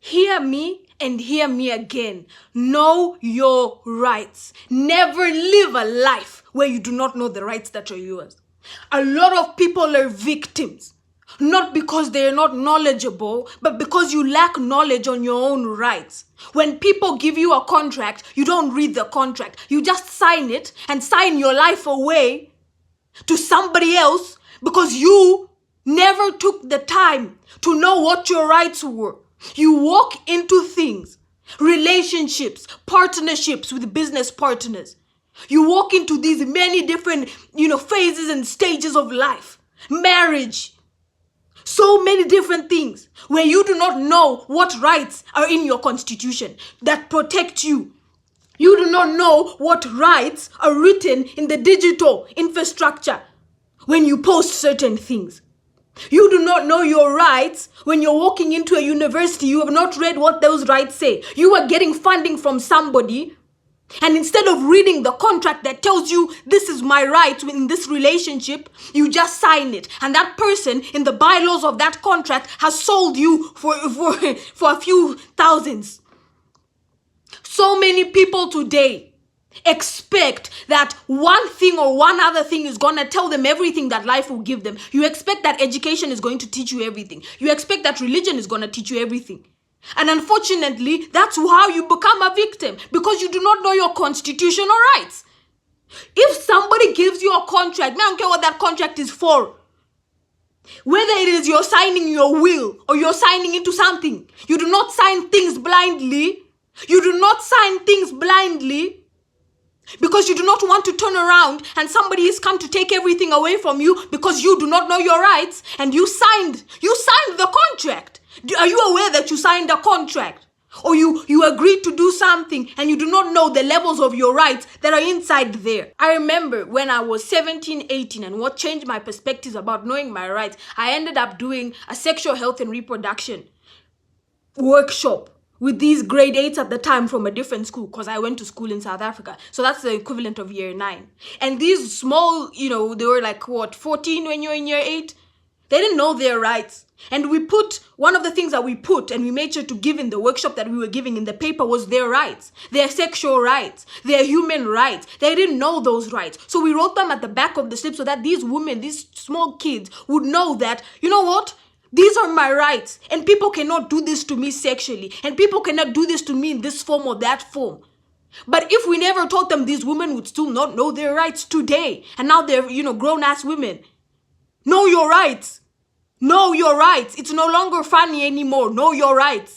Hear me and hear me again. Know your rights. Never live a life where you do not know the rights that are yours. A lot of people are victims, not because they are not knowledgeable, but because you lack knowledge on your own rights. When people give you a contract, you don't read the contract. You just sign it and sign your life away to somebody else because you never took the time to know what your rights were. You walk into things, relationships, partnerships with business partners. You walk into these many different, phases and stages of life. Marriage. So many different things where you do not know what rights are in your constitution that protect you. You do not know what rights are written in the digital infrastructure when you post certain things. You do not know your rights when you're walking into a university. You have not read what those rights say. You are getting funding from somebody, and instead of reading the contract that tells you this is my right in this relationship, you just sign it. And that person in the bylaws of that contract has sold you for a few thousands. So many people today expect that one thing or one other thing is going to tell them everything that life will give them. You expect that education is going to teach you everything. You expect that religion is going to teach you everything. And unfortunately, that's how you become a victim, because you do not know your constitutional rights. If somebody gives you a contract, I don't care what that contract is for. Whether it is you're signing your will or you're signing into something, you do not sign things blindly. You do not sign things blindly because you do not want to turn around and somebody has come to take everything away from you because you do not know your rights and you signed the contract. Are you aware that you signed a contract? Or you agreed to do something and you do not know the levels of your rights that are inside there. I remember when I was 17, 18, and what changed my perspectives about knowing my rights, I ended up doing a sexual health and reproduction workshop with these grade 8s at the time from a different school, because I went to school in South Africa. So that's the equivalent of year 9. And these small, they were like, 14 when you're in year 8? They didn't know their rights. And we put, one of the things that we put and we made sure to give in the workshop that we were giving in the paper was their rights, their sexual rights, their human rights. They didn't know those rights. So we wrote them at the back of the slip so that these women, these small kids would know that, you know what? These are my rights, and people cannot do this to me sexually, and people cannot do this to me in this form or that form. But if we never taught them, these women would still not know their rights today. And now they're, grown-ass women. Know your rights. Know your rights. It's no longer funny anymore. Know your rights.